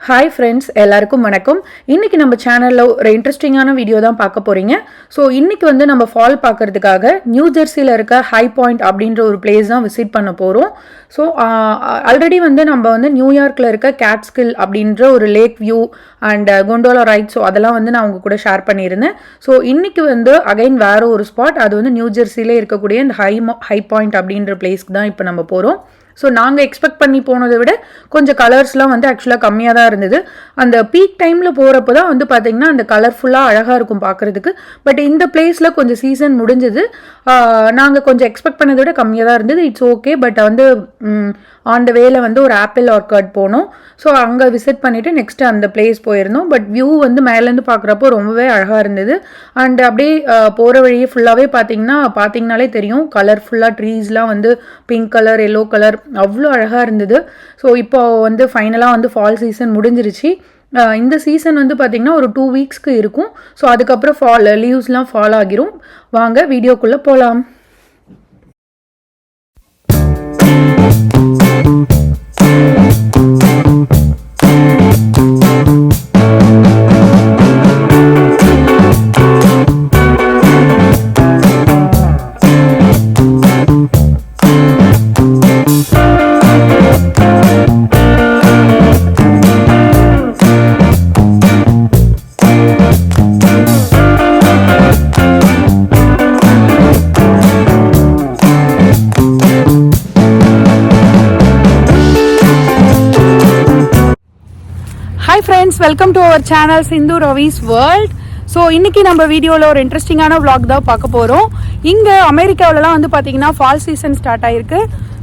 Hi friends, எல்லாருக்கும் வணக்கம். இன்றைக்கி நம்ம சேனலில் ஒரு இன்ட்ரெஸ்டிங்கான வீடியோ தான் பார்க்க போகிறீங்க. ஸோ இன்றைக்கி நம்ம ஃபால் பார்க்குறதுக்காக நியூ ஜெர்சியில் இருக்க ஹை பாயிண்ட் அப்படின்ற ஒரு பிளேஸ் தான் விசிட் பண்ண போகிறோம். ஸோ ஆல்ரெடி நம்ம நியூயார்க்கில் இருக்க கேட்ஸ்கில் அப்படின்ற ஒரு lake view and gondola ride, so அதெல்லாம் நான் உங்கள் கூட ஷேர் பண்ணியிருந்தேன். ஸோ இன்றைக்கி அகைன் வேறு ஒரு ஸ்பாட், அது நியூ ஜெர்சியிலே இருக்கக்கூடிய இந்த ஹை பாயிண்ட் அப்படின்ற பிளேஸ்க்கு தான் இப்போ நம்ம போகிறோம். ஸோ நாங்கள் எக்ஸ்பெக்ட் பண்ணி போனதை விட கொஞ்சம் கலர்ஸ்லாம் ஆக்சுவலாக கம்மியாக தான் இருந்தது. அந்த பீக் டைமில் போகிறப்போ தான் பார்த்திங்கன்னா அந்த கலர்ஃபுல்லாக அழகாக இருக்கும் பார்க்குறதுக்கு. பட் இந்த பிளேஸில் கொஞ்சம் சீசன் முடிஞ்சது, நாங்கள் கொஞ்சம் எக்ஸ்பெக்ட் பண்ணதை விட கம்மியாக தான் இருந்தது. It's okay. But on the வேல ஒரு ஆப்பிள் ஆர்கார்ட் போனோம். ஸோ அங்கே விசிட் பண்ணிவிட்டு நெக்ஸ்ட்டு அந்த பிளேஸ் போயிருந்தோம். பட் வியூ மேலேருந்து பார்க்குறப்போ ரொம்பவே அழகாக இருந்தது. அண்ட் அப்படியே போகிற வழியே ஃபுல்லாகவே பார்த்தீங்கனாலே தெரியும், கலர்ஃபுல்லாக ட்ரீஸ்லாம் பிங்க் கலர், எல்லோ கலர், அவ்வளோ அழகாக இருந்தது. ஸோ இப்போ ஃபைனலாக ஃபால் சீசன் முடிஞ்சிருச்சு. இந்த சீசன் பார்த்திங்கன்னா ஒரு 2 வீக்ஸ்க்கு இருக்கும். ஸோ அதுக்கப்புறம் லீவ்ஸ்லாம் ஃபால் ஆகிரும். வாங்க வீடியோக்குள்ளே போகலாம். Hi friends, welcome to our channel Sindhu Ravi's world. So இன்றைக்கி நம்ம வீடியோவில் ஒரு இன்ட்ரெஸ்டிங்கான விளாக் தான் பார்க்க போகிறோம். இங்கே அமெரிக்காவிலலாம் பார்த்தீங்கன்னா ஃபால் சீசன் ஸ்டார்ட் ஆகிருக்கு.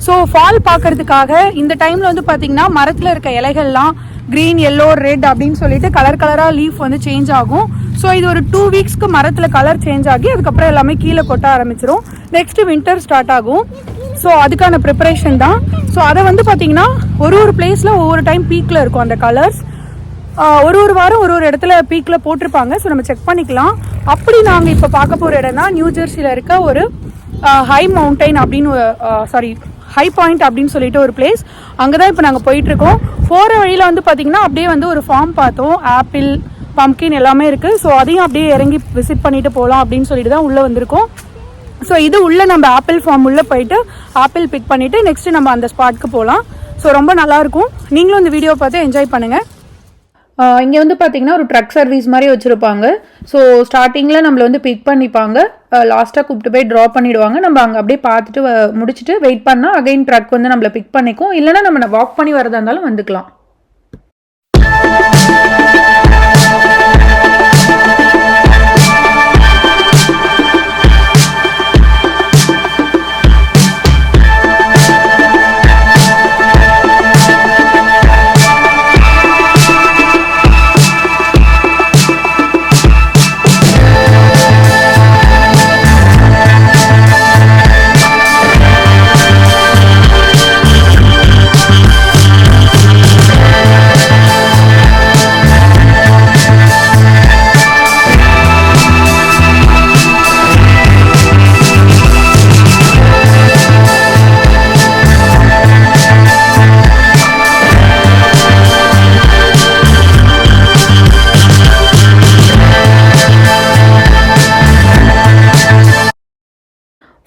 ஸோ ஃபால் பார்க்கறதுக்காக இந்த டைமில் பார்த்தீங்கன்னா மரத்தில் இருக்க இலைகள்லாம் க்ரீன், எல்லோ, ரெட் அப்படின்னு சொல்லிட்டு கலர் கலராக லீஃப் சேஞ்ச் ஆகும். ஸோ இது ஒரு 2 வீக்ஸ்க்கு மரத்தில் கலர் சேஞ்ச் ஆகி அதுக்கப்புறம் எல்லாமே கீழே கொட்ட ஆரம்பிச்சிடும். நெக்ஸ்ட்டு வின்டர் ஸ்டார்ட் ஆகும். ஸோ அதுக்கான ப்ரிப்பரேஷன் தான். ஸோ அதை பார்த்தீங்கன்னா ஒரு பிளேஸில் ஒவ்வொரு டைம் பீக்கில் இருக்கும் அந்த கலர்ஸ். ஒரு வாரம் ஒரு இடத்துல பீக்கில் போட்டிருப்பாங்க. ஸோ நம்ம செக் பண்ணிக்கலாம். அப்படி நாங்கள் இப்போ பார்க்க போகிற இடம் தான் நியூ ஜெர்சியில் இருக்க ஒரு ஹை மவுண்டைன் அப்படின்னு ஹை பாயிண்ட் அப்படின்னு சொல்லிட்டு ஒரு பிளேஸ். அங்கே தான் இப்போ நாங்கள் போயிட்டுருக்கோம். போகிற வழியில் பார்த்தீங்கன்னா அப்படியே ஒரு ஃபார்ம் பார்த்தோம். ஆப்பிள், பம்ப்கின் எல்லாமே இருக்குது. ஸோ அதையும் அப்படியே இறங்கி விசிட் பண்ணிட்டு போகலாம் அப்படின்னு சொல்லிட்டு தான் உள்ளே வந்திருக்கோம். ஸோ இது உள்ளே நம்ம ஆப்பிள் ஃபார்ம் உள்ளே போயிட்டு ஆப்பிள் பிக் பண்ணிவிட்டு நெக்ஸ்ட்டு நம்ம அந்த ஸ்பாட்க்கு போகலாம். ஸோ ரொம்ப நல்லாயிருக்கும். நீங்களும் இந்த வீடியோ பார்த்து என்ஜாய் பண்ணுங்கள். இங்கே பார்த்தீங்கன்னா ஒரு ட்ரக் சர்வீஸ் மாதிரி வச்சுருப்பாங்க. ஸோ ஸ்டார்டிங்கில் நம்மளை பிக் பண்ணிப்பாங்க, லாஸ்ட்டாக கூப்பிட்டு போய் ட்ராப் பண்ணிவிடுவாங்க. நம்ம அங்கே அப்படியே பார்த்துட்டு முடிச்சுட்டு வெயிட் பண்ணால் அகைன் ட்ரக் நம்மளை பிக் பண்ணிக்கும். இல்லைனா நம்ம வாக் பண்ணி வரதா இருந்தாலும் வந்துக்கலாம்.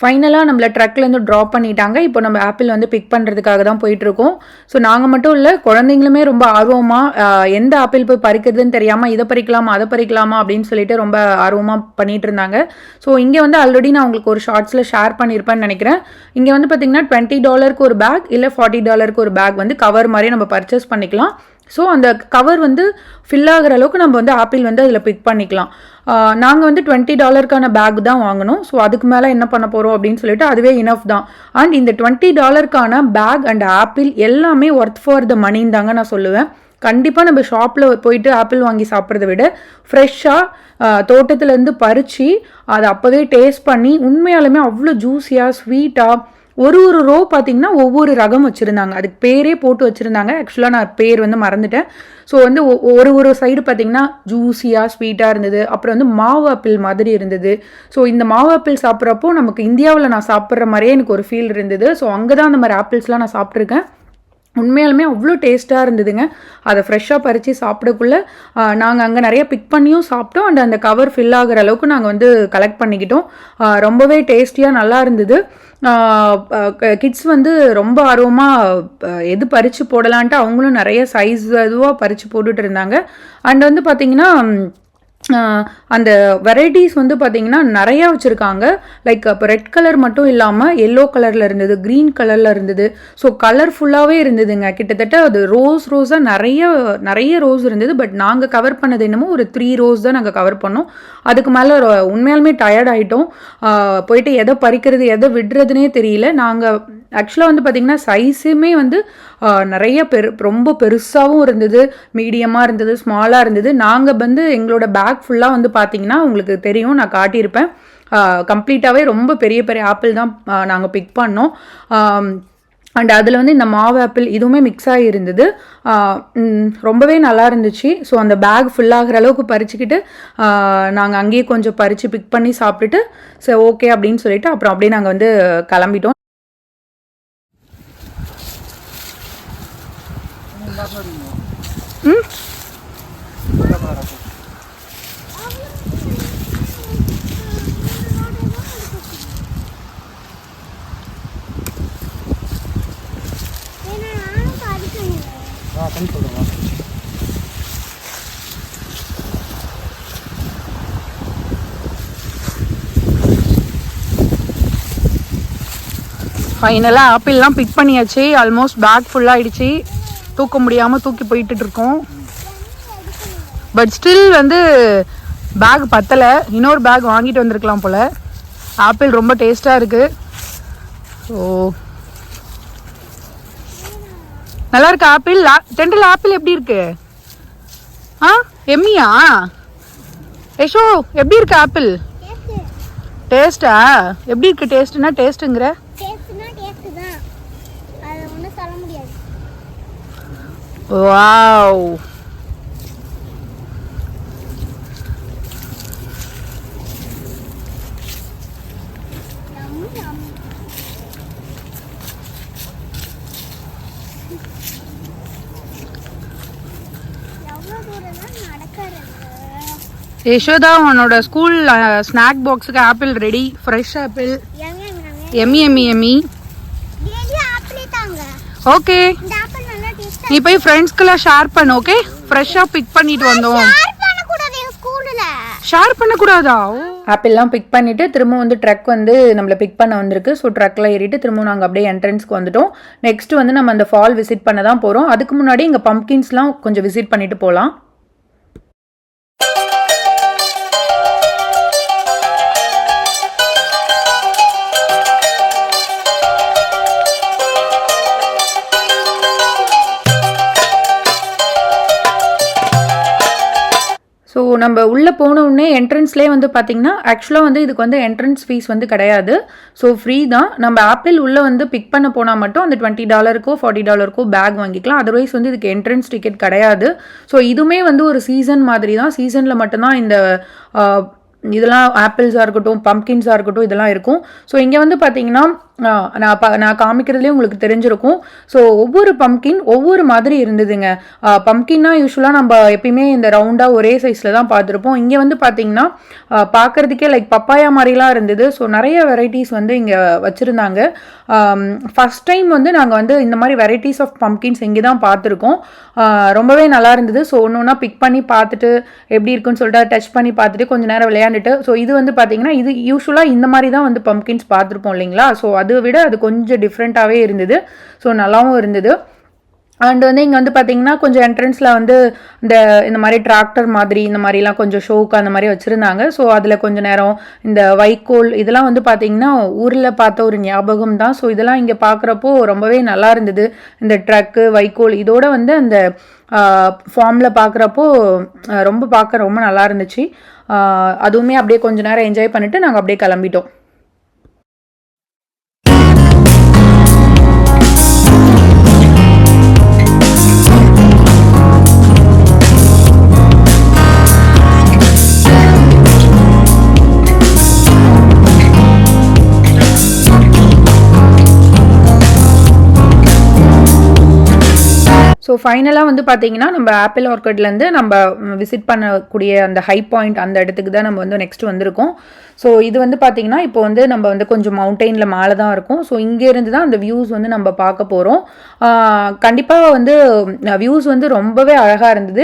ஃபைனலாக நம்மளை ட்ரக்லேருந்து ட்ராப் பண்ணிட்டாங்க. இப்போ நம்ம ஆப்பிள் பிக் பண்ணுறதுக்காக தான் போயிட்டுருக்கோம். ஸோ நாங்கள் மட்டும் இல்லை, குழந்தைங்களுமே ரொம்ப ஆர்வமாக எந்த ஆப்பிள் போய் பறிக்கிறதுன்னு தெரியாமல் இதை பறிக்கலாமா அதை பறிக்கலாமா அப்படின்னு சொல்லிட்டு ரொம்ப ஆர்வமாக பண்ணிகிட்டு இருந்தாங்க. ஸோ இங்கே ஆல்ரெடி நான் உங்களுக்கு ஒரு ஷார்ட்ஸில் ஷேர் பண்ணியிருப்பேன்னு நினைக்கிறேன். இங்கே பார்த்தீங்கன்னா $20 ஒரு பேக், இல்லை $40 ஒரு பேக் கவர் மாதிரி நம்ம பர்ச்சேஸ் பண்ணிக்கலாம். ஸோ அந்த கவர் ஃபில் ஆகிற அளவுக்கு நம்ம ஆப்பிள் அதில் பிக் பண்ணிக்கலாம். நாங்கள் $20 பேக் தான் வாங்கினோம். ஸோ அதுக்கு மேலே என்ன பண்ண போகிறோம் அப்படின்னு சொல்லிட்டு அதுவே இனஃப் தான். அண்ட் இந்த $20 பேக் அண்ட் ஆப்பிள் எல்லாமே ஒர்த் ஃபார் த மணின்னு தாங்க நான் சொல்லுவேன். கண்டிப்பாக நம்ம ஷாப்பில் போயிட்டு ஆப்பிள் வாங்கி சாப்பிட்றத விட ஃப்ரெஷ்ஷாக தோட்டத்துலேருந்து பறித்து அதை அப்போவே டேஸ்ட் பண்ணி உண்மையாலுமே அவ்வளோ ஜூஸியாக ஸ்வீட்டாக ஒரு ரோ பார்த்தீங்கன்னா ஒவ்வொரு ரகம் வச்சுருந்தாங்க. அதுக்கு பேரே போட்டு வச்சுருந்தாங்க. ஆக்சுவலாக நான் பேர் மறந்துட்டேன். ஸோ ஒரு சைடு பார்த்தீங்கன்னா ஜூஸியாக ஸ்வீட்டாக இருந்தது. அப்புறம் மாவு ஆப்பிள் மாதிரி இருந்தது. ஸோ இந்த மாவு ஆப்பிள் சாப்பிட்றப்போ நமக்கு இந்தியாவில் நான் சாப்பிட்ற மாதிரியே எனக்கு ஒரு ஃபீல் இருந்தது. ஸோ அங்கே தான் அந்த மாதிரி ஆப்பிள்ஸ்லாம் நான் சாப்பிட்ருக்கேன். உண்மையாலுமே அவ்வளோ டேஸ்ட்டாக இருந்ததுங்க. அதை ஃப்ரெஷ்ஷாக பறித்து சாப்பிடக்குள்ளே நாங்கள் அங்கே நிறைய பிக் பண்ணியும் சாப்பிட்டோம். அண்ட் அந்த கவர் ஃபில் ஆகிற அளவுக்கு நாங்கள் வந்து கலெக்ட் பண்ணிக்கிட்டோம். ரொம்பவே டேஸ்டியாக நல்லா இருந்தது. கிட்ஸ் வந்து ரொம்ப ஆர்வமாக எது பறித்து போடலான்ட்டு அவங்களும் நிறைய சைஸ் இதுவாக பறித்து போட்டுட்டு இருந்தாங்க. அண்ட் வந்து பார்த்திங்கன்னா அந்த வெரைட்டிஸ் வந்து பார்த்திங்கன்னா நிறையா வச்சுருக்காங்க. லைக் இப்போ ரெட் கலர் மட்டும் இல்லாமல் எல்லோ கலரில் இருந்தது, க்ரீன் கலரில் இருந்தது. ஸோ கலர்ஃபுல்லாகவே இருந்ததுங்க. கிட்டத்தட்ட அது ரோஸாக நிறைய ரோஸ் இருந்தது. பட் நாங்கள் கவர் பண்ணது என்னமோ ஒரு 3 ரோஸ் தான் நாங்கள் கவர் பண்ணோம். அதுக்கு மேலே உண்மையாலுமே டயர்ட் ஆகிட்டோம். போயிட்டு எதை பறிக்கிறது எதை விடுறதுனே தெரியல. நாங்கள் ஆக்சுவலாக வந்து பார்த்திங்கன்னா சைஸுமே வந்து நிறைய ரொம்ப பெருசாகவும் இருந்தது, மீடியமாக இருந்தது, ஸ்மாலாக இருந்தது. நாங்கள் வந்து எங்களோட பேக் ஃபுல்லாக வந்து பார்த்திங்கன்னா உங்களுக்கு தெரியும், நான் காட்டியிருப்பேன். கம்ப்ளீட்டாகவே ரொம்ப பெரிய பெரிய ஆப்பிள் தான் நாங்கள் பிக் பண்ணோம். அண்ட் அதில் வந்து இந்த மாவு ஆப்பிள் இதுவுமே மிக்ஸ் ஆகி இருந்தது. ரொம்பவே நல்லா இருந்துச்சு. ஸோ அந்த பேக் ஃபுல்லாகிற அளவுக்கு பறிச்சுக்கிட்டு நாங்கள் அங்கேயே கொஞ்சம் பறித்து பிக் பண்ணி சாப்பிட்டுட்டு சரி ஓகே அப்படின்னு சொல்லிட்டு அப்புறம் அப்படியே நாங்கள் வந்து கிளம்பிட்டோம். ஃபைனலாக ஆப்பிள்லாம் பிக் பண்ணியாச்சு. ஆல்மோஸ்ட் பேக் ஃபுல்லாகிடுச்சு. தூக்க முடியாமல் தூக்கி போயிட்டு இருக்கோம். பட் ஸ்டில் வந்து பேக் பத்தலை. இன்னொரு பேக் வாங்கிட்டு வந்திருக்கலாம் போல். ஆப்பிள் ரொம்ப டேஸ்ட்டாக இருக்குது. ஸோ நல்லா இருக்கு ஆப்பிள். டெண்டில் ஆப்பிள் எப்படி இருக்கு? எம்மியா யஷோ? எப்படி இருக்கு ஆப்பிள்? டேஸ்டா? எப்படி இருக்கு? டேஸ்ட்னா டேஸ்ட்டுங்கிற வாவ். யசோதா உன்னோட ஸ்கூல் ஸ்நாக் பாக்ஸுக்கு apple ready. Fresh apple. Yummy yummy yummy. Okay, நீ போய் ஃப்ரெண்ட்ஸ்க்கெல்லாம் ஷேர் பண்ணு. ஓகே, ஃப்ரெஷ்ஷாக பிக் பண்ணிட்டு வந்தோம். ஷேர் பண்ணக்கூடாதா? ஆப்பிள்லாம் பிக் பண்ணிட்டு திரும்ப வந்து ட்ரக் வந்து நம்மளை பிக் பண்ண வந்திருக்கு. ஸோ ட்ரக்கில் ஏறிட்டு திரும்ப நாங்கள் அப்படியே என்ட்ரன்ஸ்க்கு வந்துட்டோம். நெக்ஸ்ட் வந்து நம்ம அந்த ஃபால் விசிட் பண்ண தான் போகிறோம். அதுக்கு முன்னாடி இங்கே பம்ப்கின்ஸ்லாம் கொஞ்சம் விசிட் பண்ணிட்டு போகலாம். ஸோ நம்ம உள்ளே போனோடனே என்ட்ரன்ஸ்லேயே வந்து பார்த்திங்கன்னா ஆக்சுவலாக வந்து இதுக்கு வந்து என்ட்ரன்ஸ் ஃபீஸ் வந்து கிடையாது. ஸோ ஃப்ரீ தான். நம்ம ஆப்பிள் உள்ளே வந்து பிக் பண்ண போனால் மட்டும் அந்த $20 $40 பேக் வாங்கிக்கலாம். அதர்வைஸ் வந்து இதுக்கு என்ட்ரன்ஸ் டிக்கெட் கிடையாது. ஸோ இதுவுமே வந்து ஒரு சீசன் மாதிரி தான். சீசனில் மட்டும்தான் இந்த இதெல்லாம் ஆப்பிள்ஸாக இருக்கட்டும், பம்ப்கின்ஸாக இருக்கட்டும், இதெல்லாம் இருக்கும். ஸோ இங்கே வந்து பார்த்தீங்கன்னா நான் காமிக்கிறதுலேயே உங்களுக்கு தெரிஞ்சிருக்கும். ஸோ ஒவ்வொரு பம்ப்கின் ஒவ்வொரு மாதிரி இருந்ததுங்க. பம்ப்கின்னா யூஸ்வலாக நம்ம எப்பயுமே இந்த ரவுண்டாக ஒரே சைஸில் தான் பார்த்துருப்போம். இங்கே வந்து பார்த்தீங்கன்னா பார்க்குறதுக்கே லைக் பப்பாயா மாதிரிலாம் இருந்தது. ஸோ நிறைய வெரைட்டிஸ் வந்து இங்கே வச்சுருந்தாங்க. ஃபஸ்ட் டைம் வந்து நாங்கள் வந்து இந்த மாதிரி வெரைட்டிஸ் ஆஃப் பம்ப்கின்ஸ் இங்கே தான் பார்த்துருக்கோம். ரொம்பவே நல்லா இருந்தது. ஸோ ஒன்று ஒன்றா பிக் பண்ணி பார்த்துட்டு எப்படி இருக்குன்னு சொல்லிட்டு டச் பண்ணி பார்த்துட்டு கொஞ்சம் நேரம் விளையாண்டுட்டு, ஸோ இது வந்து பார்த்தீங்கன்னா இது யூஸ்வலாக இந்த மாதிரி தான் வந்து பம்ப்கின்ஸ் பார்த்துருப்போம் இல்லைங்களா? ஸோ அதை விட அது கொஞ்சம் டிஃப்ரெண்ட்டாகவே இருந்தது. ஸோ நல்லாவும் இருந்தது. அண்ட் வந்து இங்கே வந்து பார்த்தீங்கன்னா கொஞ்சம் என்ட்ரன்ஸில் வந்து இந்த மாதிரி டிராக்டர் மாதிரி இந்த மாதிரிலாம் கொஞ்சம் ஷோக்கு அந்த மாதிரி வச்சுருந்தாங்க. ஸோ அதில் கொஞ்சம் நேரம் இந்த வைக்கோல் இதெல்லாம் வந்து பார்த்தீங்கன்னா ஊரில் பார்த்த ஒரு ஞாபகம் தான். ஸோ இதெல்லாம் இங்கே பார்க்குறப்போ ரொம்பவே நல்லா இருந்தது. இந்த ட்ரக்கு வைக்கோல் இதோட வந்து அந்த ஃபார்மில் பார்க்குறப்போ ரொம்ப நல்லா இருந்துச்சு. அதுவுமே அப்படியே கொஞ்சம் நேரம் என்ஜாய் பண்ணிவிட்டு நாங்கள் அப்படியே கிளம்பிட்டோம். ஃபைனலாக வந்து பார்த்தீங்கன்னா நம்ம ஆப்பிள் ஆர்க்கிட்லேருந்து நம்ம விசிட் பண்ணக்கூடிய அந்த ஹை பாயிண்ட் அந்த இடத்துக்கு தான் நம்ம வந்து நெக்ஸ்ட் வந்திருக்கோம். ஸோ இது வந்து பார்த்தீங்கன்னா இப்போ வந்து நம்ம வந்து கொஞ்சம் மவுண்டெயினில் மேலே தான் இருக்கும். ஸோ இங்கேருந்து தான் அந்த வியூஸ் வந்து நம்ம பார்க்க போகிறோம். கண்டிப்பாக வந்து வியூஸ் வந்து ரொம்பவே அழகாக இருந்தது.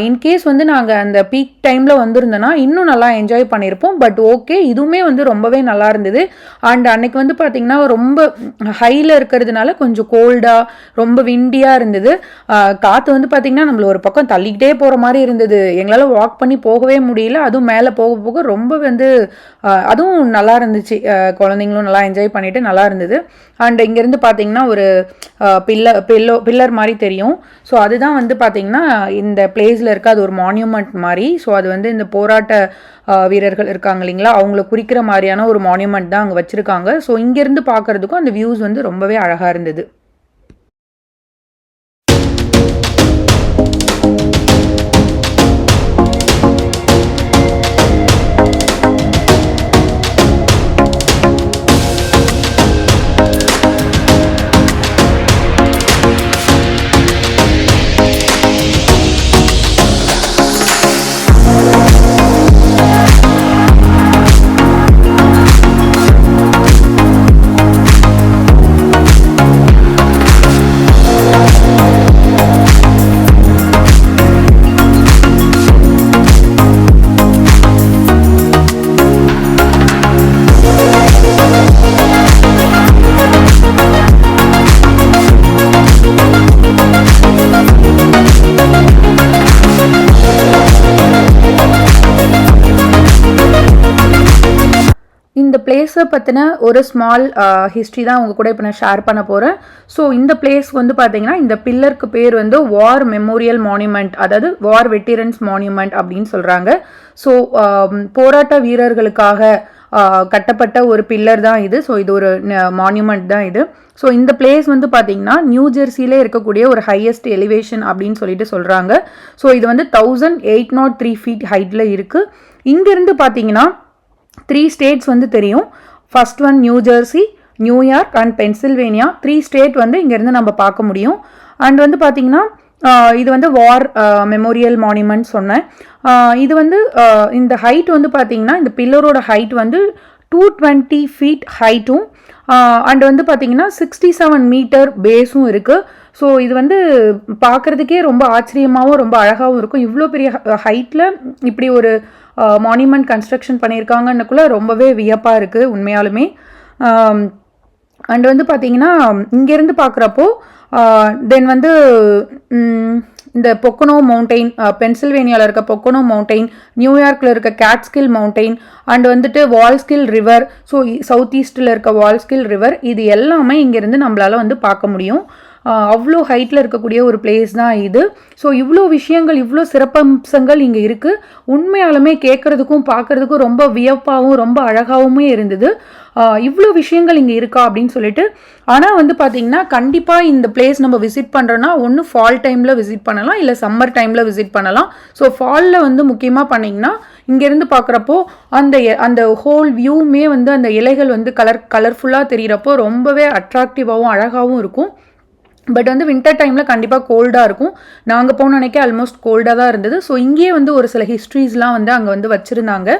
இன்கேஸ் வந்து நாங்கள் அந்த பீக் டைமில் வந்திருந்தோன்னா இன்னும் நல்லா என்ஜாய் பண்ணியிருப்போம். பட் ஓகே, இதுவுமே வந்து ரொம்பவே நல்லா இருந்தது. அண்ட் அன்னைக்கு வந்து பார்த்தீங்கன்னா ரொம்ப ஹையில் இருக்கிறதுனால கொஞ்சம் கோல்டாக ரொம்ப விண்டியாக இருந்தது. காற்று வந்து பார்த்தீங்கன்னா நம்மள ஒரு பக்கம் தள்ளிக்கிட்டே போகிற மாதிரி இருந்தது. எங்களால் வாக் பண்ணி போகவே முடியல. அதுவும் மேலே போக போக ரொம்ப வந்து அதுவும் நல்லா இருந்துச்சு. குழந்தைங்களும் நல்லா என்ஜாய் பண்ணிட்டு நல்லா இருந்தது. அண்ட் இங்கேருந்து பார்த்தீங்கன்னா ஒரு பில்லர் மாதிரி தெரியும். ஸோ அதுதான் வந்து பார்த்தீங்கன்னா இந்த பிளேஸில் இருக்க அது ஒரு மான்யூமெண்ட் மாதிரி. ஸோ அது வந்து இந்த போராட்ட வீரர்கள் இருக்காங்க இல்லைங்களா, அவங்கள குறிக்கிற மாதிரியான ஒரு மான்யூமெண்ட் தான் அங்கே வச்சுருக்காங்க. ஸோ இங்கேருந்து பார்க்குறதுக்கும் அந்த வியூஸ் வந்து ரொம்பவே அழகாக இருந்தது. இந்த பிளேஸை பற்றின ஒரு ஸ்மால் ஹிஸ்ட்ரி தான் உங்கள் கூட இப்போ நான் ஷேர் பண்ண போகிறேன். ஸோ இந்த பிளேஸ் வந்து பார்த்தீங்கன்னா இந்த பில்லருக்கு பேர் வந்து வார் மெமோரியல் மான்யூமெண்ட், அதாவது வார் வெட்டிரன்ஸ் மான்யூமெண்ட் அப்படின்னு சொல்கிறாங்க. ஸோ போராட்ட வீரர்களுக்காக கட்டப்பட்ட ஒரு பில்லர் தான் இது. ஸோ இது ஒரு மான்யூமெண்ட் தான் இது. ஸோ இந்த பிளேஸ் வந்து பார்த்தீங்கன்னா நியூ ஜெர்சியிலே இருக்கக்கூடிய ஒரு ஹையஸ்ட் எலிவேஷன் அப்படின்னு சொல்லிட்டு சொல்கிறாங்க. ஸோ இது வந்து 1803 ஃபீட் ஹைட்டில் இருக்குது. இங்கேருந்து பார்த்தீங்கன்னா 3 ஸ்டேட்ஸ் வந்து தெரியும். First one new Jersey, New York and Pennsylvania. 3 state வந்து இங்கேருந்து நம்ம பார்க்க முடியும். அண்ட் வந்து பார்த்தீங்கன்னா இது வந்து வார் மெமோரியல் மான்யூமெண்ட் சொன்னேன். இது வந்து இந்த ஹைட் வந்து பார்த்தீங்கன்னா இந்த பில்லரோட ஹைட் வந்து 220 ஃபீட் ஹைட்டும் அண்ட் வந்து பார்த்தீங்கன்னா 67 மீட்டர் பேஸும் இருக்குது. ஸோ இது வந்து பார்க்குறதுக்கே ரொம்ப ஆச்சரியமாகவும் ரொம்ப அழகாகவும் இருக்கும். இவ்வளோ பெரிய ஹைட்டில் இப்படி ஒரு மான்யூமெண்ட் கன்ஸ்ட்ரக்ஷன் பண்ணியிருக்காங்கன்னுக்குள்ளே ரொம்பவே வியப்பாக இருக்குது உண்மையாலுமே. அண்ட் வந்து பார்த்தீங்கன்னா இங்கேருந்து பார்க்குறப்போ தென் வந்து இந்த பொக்கனோ மவுண்டெயின், பென்சில்வேனியாவில் இருக்க பொக்கனோ மவுண்டெயின், நியூயார்க்கில் இருக்க கேட்ஸ்கில் மவுண்டெயின் அண்ட் வந்துட்டு வால்ஸ்கில் ரிவர், ஸோ சவுத் ஈஸ்டில் இருக்க வால்ஸ்கில் ரிவர், இது எல்லாமே இங்கேருந்து நம்மளால் வந்து பார்க்க முடியும். அவ்வளோ ஹைட்டில் இருக்கக்கூடிய ஒரு பிளேஸ் தான் இது. ஸோ இவ்வளோ விஷயங்கள், இவ்வளோ சிறப்பம்சங்கள் இங்கே இருக்குது. உண்மையாலுமே கேட்குறதுக்கும் பார்க்குறதுக்கும் ரொம்ப வியப்பாகவும் ரொம்ப அழகாகவுமே இருந்தது. இவ்வளோ விஷயங்கள் இங்கே இருக்கா அப்படின்னு சொல்லிட்டு. ஆனால் வந்து பார்த்திங்கன்னா கண்டிப்பாக இந்த பிளேஸ் நம்ம விசிட் பண்ணுறோன்னா ஒன்று ஃபால் டைமில் விசிட் பண்ணலாம், இல்லை சம்மர் டைமில் விசிட் பண்ணலாம். ஸோ ஃபாலில் வந்து முக்கியமாக பண்ணிங்கன்னா இங்கேருந்து பார்க்குறப்போ அந்த ஹோல் வியூமே வந்து அந்த இலைகள் வந்து கலர்ஃபுல்லாக தெரிகிறப்போ ரொம்பவே அட்ராக்டிவாகவும் அழகாகவும் இருக்கும். பட் வந்து வின்டர் டைமில் கண்டிப்பாக கோல்டாக இருக்கும். நாங்கள் போன அன்றைக்கே ஆல்மோஸ்ட் கோல்டாக தான் இருந்தது. ஸோ இங்கேயே வந்து ஒரு சில ஹிஸ்ட்ரிஸ்லாம் வந்து அங்கே வந்து வச்சுருந்தாங்க.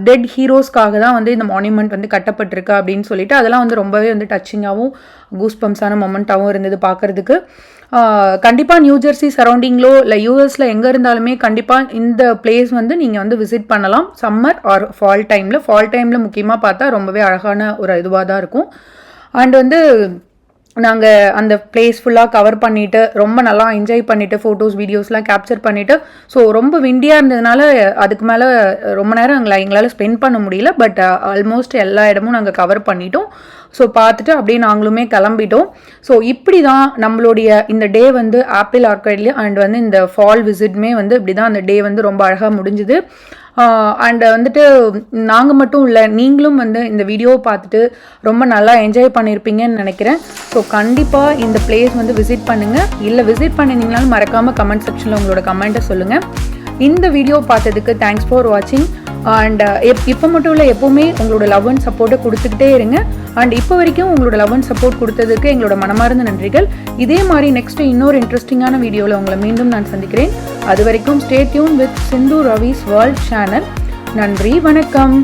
டெட் ஹீரோஸ்க்காக தான் வந்து இந்த மான்யூமெண்ட் வந்து கட்டப்பட்டிருக்கு அப்படின்னு சொல்லிட்டு அதெல்லாம் வந்து ரொம்பவே வந்து டச்சிங்காகவும் கூஸ்பம்ஸான மொமெண்ட்டாகவும் இருந்தது பார்க்குறதுக்கு. கண்டிப்பாக நியூ ஜெர்சி சரௌண்டிங்லோ இல்லை யூஎஸில் எங்கே இருந்தாலுமே கண்டிப்பாக இந்த பிளேஸ் வந்து நீங்கள் வந்து விசிட் பண்ணலாம் சம்மர் ஆர் ஃபால் டைமில் முக்கியமாக பார்த்தா ரொம்பவே அழகான ஒரு இதுவாக தான் இருக்கும். அண்ட் வந்து நாங்கள் அந்த பிளேஸ் ஃபுல்லாக கவர் பண்ணிவிட்டு ரொம்ப நல்லா என்ஜாய் பண்ணிவிட்டு ஃபோட்டோஸ் வீடியோஸ்லாம் கேப்சர் பண்ணிவிட்டு, ஸோ ரொம்ப விண்டியாக இருந்ததுனால அதுக்கு மேலே ரொம்ப நேரம் எங்களால் ஸ்பெண்ட் பண்ண முடியல. பட் ஆல்மோஸ்ட் எல்லா இடமும் நாங்கள் கவர் பண்ணிட்டோம். ஸோ பார்த்துட்டு அப்படியே நாங்களுமே கிளம்பிட்டோம். ஸோ இப்படி தான் நம்மளுடைய இந்த டே வந்து ஆப்பிள் ஆர்க்கைட்லேயும் அண்ட் வந்து இந்த ஃபால் விசிட்மே வந்து இப்படி தான் அந்த டே வந்து ரொம்ப அழகாக முடிஞ்சுது. அண்ட் வந்துட்டு நாங்கள் மட்டும் இல்லை, நீங்களும் வந்து இந்த வீடியோவை பார்த்துட்டு ரொம்ப நல்லா என்ஜாய் பண்ணியிருப்பீங்கன்னு நினைக்கிறேன். ஸோ கண்டிப்பாக இந்த பிளேஸ் வந்து விசிட் பண்ணுங்கள். இல்லை விசிட் பண்ணியிருந்தீங்கனாலும் மறக்காமல் கமெண்ட் செக்ஷனில் உங்களோட கமெண்ட்டை சொல்லுங்கள். இந்த வீடியோ பார்த்ததுக்கு தேங்க்ஸ் ஃபார் வாட்சிங். அண்ட் இப்போ மட்டும் இல்லை, எப்போவுமே உங்களோட லவ் அண்ட் சப்போர்ட்டை கொடுத்துக்கிட்டே இருங்க. அண்ட் இப்போ வரைக்கும் உங்களோட லவ் அண்ட் சப்போர்ட் கொடுத்ததுக்கு எங்களோட மனமார்ந்த நன்றிகள். இதே மாதிரி நெக்ஸ்ட் இன்னொரு இன்ட்ரெஸ்டிங்கான வீடியோவில் உங்களை மீண்டும் நான் சந்திக்கிறேன். அது வரைக்கும் stay tune with Sindhu Ravi's world channel. நன்றி, வணக்கம்.